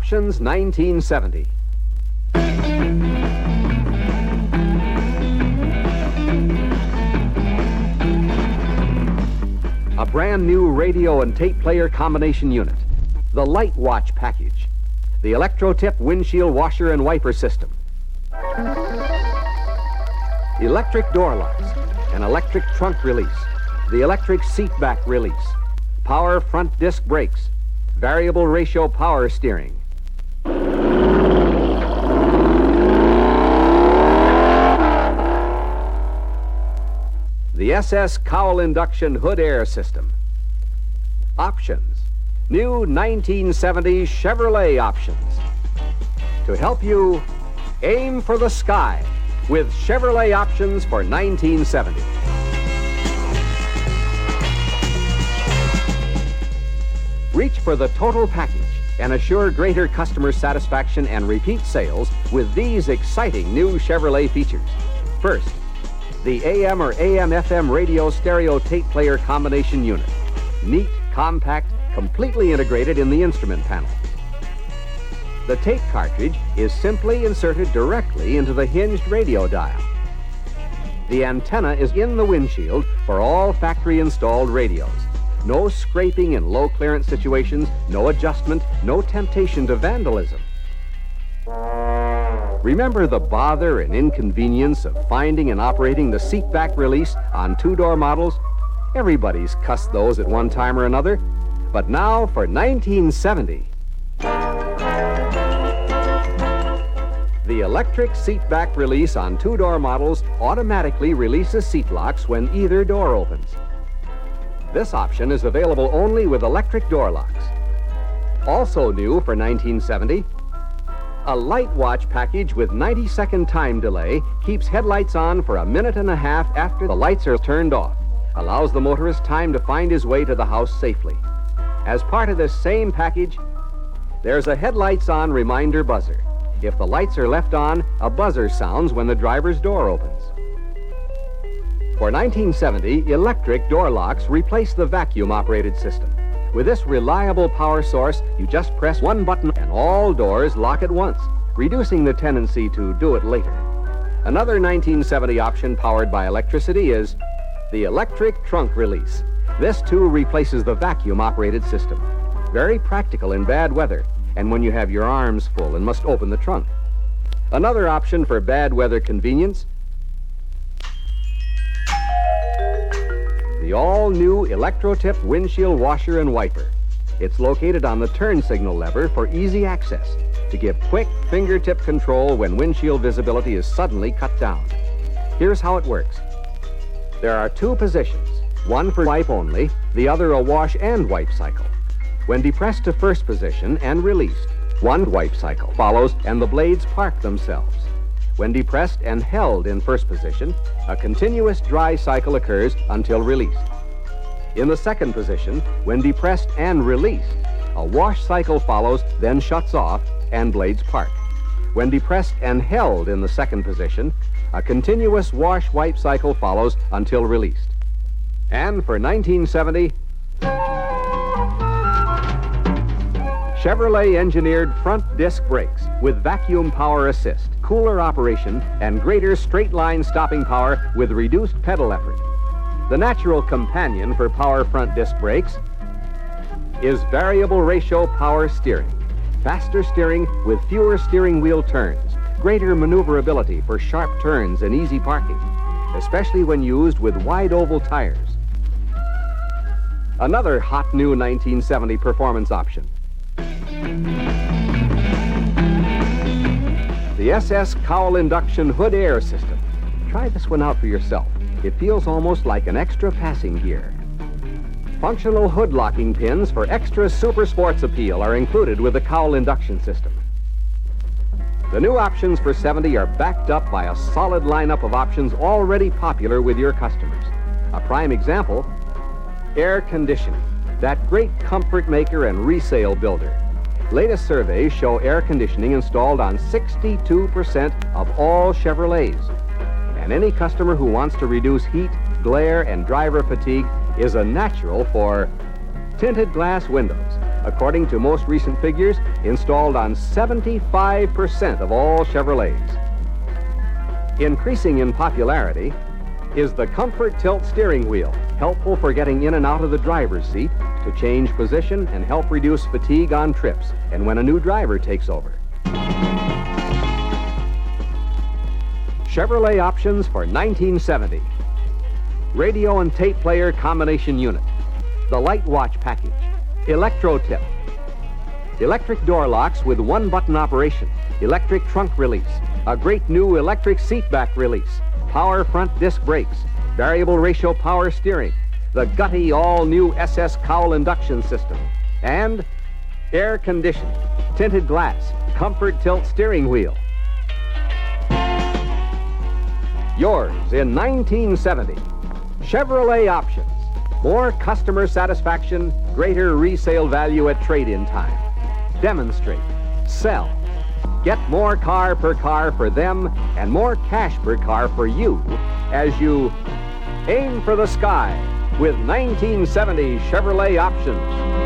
Options 1970. A brand new radio and tape player combination unit. The Light Watch package. The Electro-tip windshield washer and wiper system. Electric door locks. An electric trunk release. The electric seat back release. Power front disc brakes. Variable ratio power steering. The SS Cowl Induction hood air system. Options. New 1970 Chevrolet options. To help you aim for the sky with Chevrolet options for 1970. Reach for the total package and assure greater customer satisfaction and repeat sales with these exciting new Chevrolet features. First, the AM or AM/FM radio stereo tape player combination unit. Neat, compact, completely integrated in the instrument panel. The tape cartridge is simply inserted directly into the hinged radio dial. The antenna is in the windshield for all factory-installed radios. No scraping in low-clearance situations, no adjustment, no temptation to vandalism. Remember the bother and inconvenience of finding and operating the seat back release on two-door models? Everybody's cussed those at one time or another. But now for 1970, the electric seat back release on two-door models automatically releases seat locks when either door opens. This option is available only with electric door locks. Also new for 1970, a Light Watch package with 90-second time delay keeps headlights on for a minute and a half after the lights are turned off, allows the motorist time to find his way to the house safely. As part of this same package, there's a headlights on reminder buzzer. If the lights are left on, a buzzer sounds when the driver's door opens. For 1970, electric door locks replace the vacuum-operated system. With this reliable power source, you just press one button and all doors lock at once, reducing the tendency to do it later. Another 1970 option powered by electricity is the electric trunk release. This, too, replaces the vacuum-operated system. Very practical in bad weather and when you have your arms full and must open the trunk. Another option for bad weather convenience, the all-new Electro-tip windshield washer and wiper. It's located on the turn signal lever for easy access to give quick fingertip control when windshield visibility is suddenly cut down. Here's how it works. There are two positions, one for wipe only, the other a wash and wipe cycle. When depressed to first position and released, one wipe cycle follows and the blades park themselves. When depressed and held in first position, a continuous dry cycle occurs until released. In the second position, when depressed and released, a wash cycle follows, then shuts off, and blades park. When depressed and held in the second position, a continuous wash-wipe cycle follows until released. And for 1970, Chevrolet engineered front disc brakes with vacuum power assist, cooler operation, and greater straight line stopping power with reduced pedal effort. The natural companion for power front disc brakes is variable ratio power steering. Faster steering with fewer steering wheel turns, greater maneuverability for sharp turns and easy parking, especially when used with wide oval tires. Another hot new 1970 performance option, the SS Cowl Induction hood air system. Try this one out for yourself. It feels almost like an extra passing gear. Functional hood locking pins for extra super sports appeal are included with the Cowl Induction system. The new options for 70 are backed up by a solid lineup of options already popular with your customers. A prime example, air conditioning, that great comfort maker and resale builder. Latest surveys show air conditioning installed on 62% of all Chevrolets. And any customer who wants to reduce heat, glare, and driver fatigue is a natural for tinted glass windows, according to most recent figures, installed on 75% of all Chevrolets. Increasing in popularity is the Comfort Tilt steering wheel, helpful for getting in and out of the driver's seat, to change position and help reduce fatigue on trips and when a new driver takes over. Chevrolet options for 1970. Radio and tape player combination unit. The light watch package. Electro-tip. Electric door locks with one-button operation. Electric trunk release. A great new electric seat back release. Power front disc brakes. Variable ratio power steering. The gutty all-new SS Cowl Induction system. And air conditioning. Tinted glass. Comfort Tilt steering wheel. Yours in 1970. Chevrolet options. More customer satisfaction, greater resale value at trade-in time. Demonstrate. Sell. Get more car per car for them and more cash per car for you as you aim for the sky with 1970 Chevrolet options.